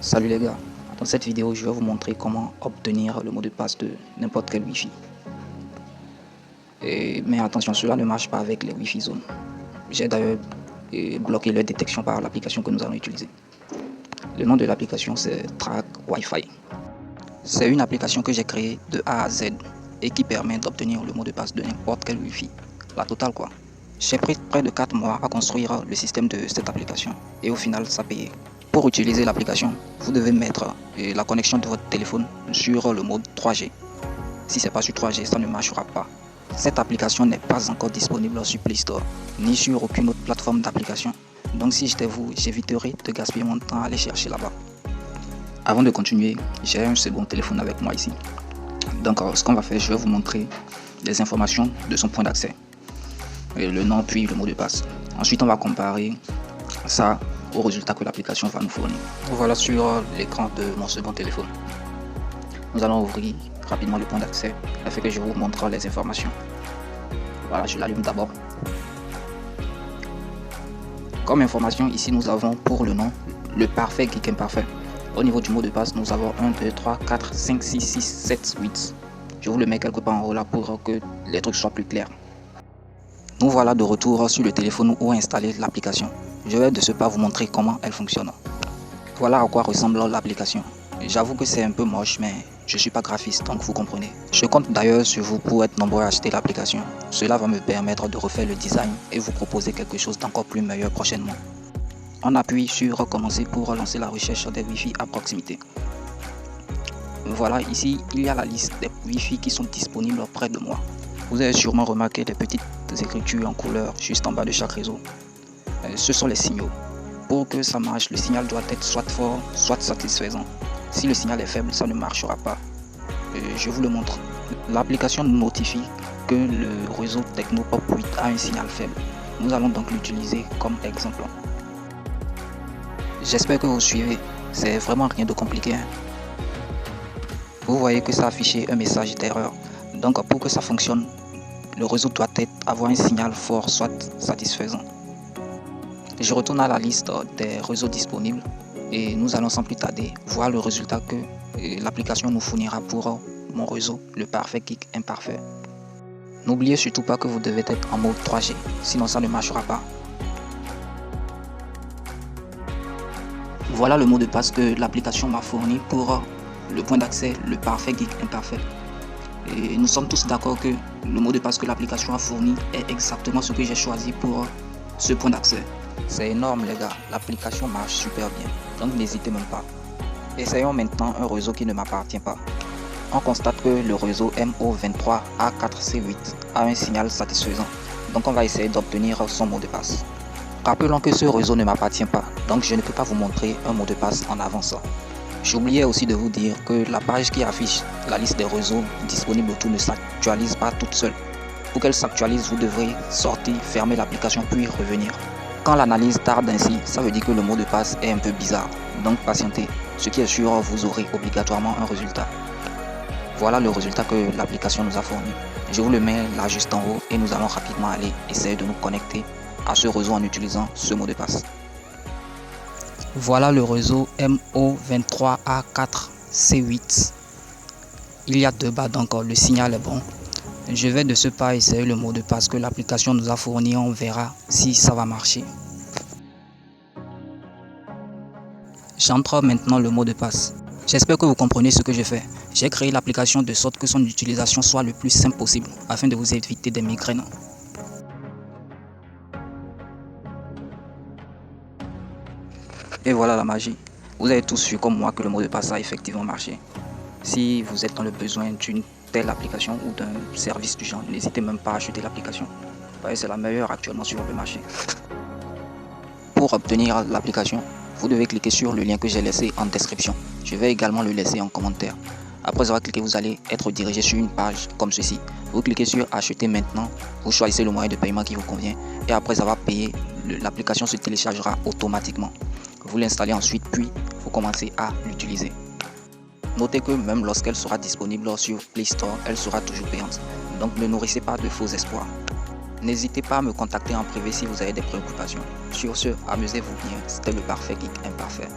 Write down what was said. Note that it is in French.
Salut les gars, dans cette vidéo je vais vous montrer comment obtenir le mot de passe de n'importe quel Wi-Fi. Mais attention, cela ne marche pas avec les Wi-Fi zones. J'ai d'ailleurs bloqué leur détection par l'application que nous allons utiliser. Le nom de l'application c'est Track Wi-Fi. C'est une application que j'ai créée de A à Z et qui permet d'obtenir le mot de passe de n'importe quel Wi-Fi. La totale quoi. J'ai pris près de 4 mois à construire le système de cette application et au final ça payait. Pour utiliser l'application, vous devez mettre la connexion de votre téléphone sur le mode 3G. Si ce n'est pas sur 3G, ça ne marchera pas. Cette application n'est pas encore disponible sur Play Store, ni sur aucune autre plateforme d'application. Donc si j'étais vous, j'éviterais de gaspiller mon temps à aller chercher là-bas. Avant de continuer, j'ai un second téléphone avec moi ici. Donc ce qu'on va faire, je vais vous montrer les informations de son point d'accès. Le nom puis le mot de passe. Ensuite, on va comparer ça aux résultats que l'application va nous fournir. Voilà sur l'écran de mon second téléphone. Nous allons ouvrir rapidement le point d'accès afin que je vous montre les informations. Voilà, je l'allume d'abord. Comme information, ici nous avons pour le nom le parfait geek imparfait. Au niveau du mot de passe, nous avons 1, 2, 3, 4, 5, 6, 6, 7, 8. Je vous le mets quelque part en haut là pour que les trucs soient plus clairs. Nous voilà de retour sur le téléphone où installer l'application. Je vais de ce pas vous montrer comment elle fonctionne. Voilà à quoi ressemble l'application. J'avoue que c'est un peu moche, mais je ne suis pas graphiste, donc vous comprenez. Je compte d'ailleurs sur vous pour être nombreux à acheter l'application. Cela va me permettre de refaire le design et vous proposer quelque chose d'encore plus meilleur prochainement. On appuie sur recommencer pour lancer la recherche des Wi-Fi à proximité. Voilà, ici il y a la liste des Wi-Fi qui sont disponibles près de moi. Vous avez sûrement remarqué des petites écritures en couleur juste en bas de chaque réseau. Ce sont les signaux. Pour que ça marche, le signal doit être soit fort, soit satisfaisant. Si le signal est faible, ça ne marchera pas. Je vous le montre. L'application nous notifie que le réseau Technopop 8 a un signal faible. Nous allons donc l'utiliser comme exemple. J'espère que vous suivez. C'est vraiment rien de compliqué. Vous voyez que ça a affiché un message d'erreur. Donc pour que ça fonctionne, le réseau doit avoir un signal fort, soit satisfaisant. Je retourne à la liste des réseaux disponibles et nous allons sans plus tarder voir le résultat que l'application nous fournira pour mon réseau, le parfait geek imparfait. N'oubliez surtout pas que vous devez être en mode 3G, sinon ça ne marchera pas. Voilà le mot de passe que l'application m'a fourni pour le point d'accès, le parfait geek imparfait. Et nous sommes tous d'accord que le mot de passe que l'application a fourni est exactement ce que j'ai choisi pour ce point d'accès. C'est énorme les gars, l'application marche super bien, donc n'hésitez même pas. Essayons maintenant un réseau qui ne m'appartient pas. On constate que le réseau MO23A4C8 a un signal satisfaisant, donc on va essayer d'obtenir son mot de passe. Rappelons que ce réseau ne m'appartient pas, donc je ne peux pas vous montrer un mot de passe en avançant. J'oubliais aussi de vous dire que la page qui affiche la liste des réseaux disponibles autour ne s'actualise pas toute seule. Pour qu'elle s'actualise, vous devrez sortir, fermer l'application puis revenir. Quand l'analyse tarde ainsi, ça veut dire que le mot de passe est un peu bizarre. Donc patientez, ce qui est sûr, vous aurez obligatoirement un résultat. Voilà le résultat que l'application nous a fourni. Je vous le mets là juste en haut et nous allons rapidement aller essayer de nous connecter à ce réseau en utilisant ce mot de passe. Voilà le réseau MO23A4C8. Il y a 2 barres, donc le signal est bon. Je vais de ce pas essayer le mot de passe que l'application nous a fourni. On verra si ça va marcher. J'entre maintenant le mot de passe. J'espère que vous comprenez ce que je fais. J'ai créé l'application de sorte que son utilisation soit le plus simple possible afin de vous éviter des migraines. Et voilà la magie. Vous avez tous su comme moi que le mot de passe a effectivement marché. Si vous êtes dans le besoin d'une telle application ou d'un service du genre, n'hésitez même pas à acheter l'application. C'est la meilleure actuellement sur le marché. Pour obtenir l'application, vous devez cliquer sur le lien que j'ai laissé en description. Je vais également le laisser en commentaire. Après avoir cliqué, vous allez être dirigé sur une page comme ceci. Vous cliquez sur acheter maintenant, vous choisissez le moyen de paiement qui vous convient et après avoir payé, l'application se téléchargera automatiquement. Vous l'installez ensuite puis vous commencez à l'utiliser. Notez que même lorsqu'elle sera disponible sur Play Store, elle sera toujours payante. Donc ne nourrissez pas de faux espoirs. N'hésitez pas à me contacter en privé si vous avez des préoccupations. Sur ce, amusez-vous bien, c'était le parfait geek imparfait.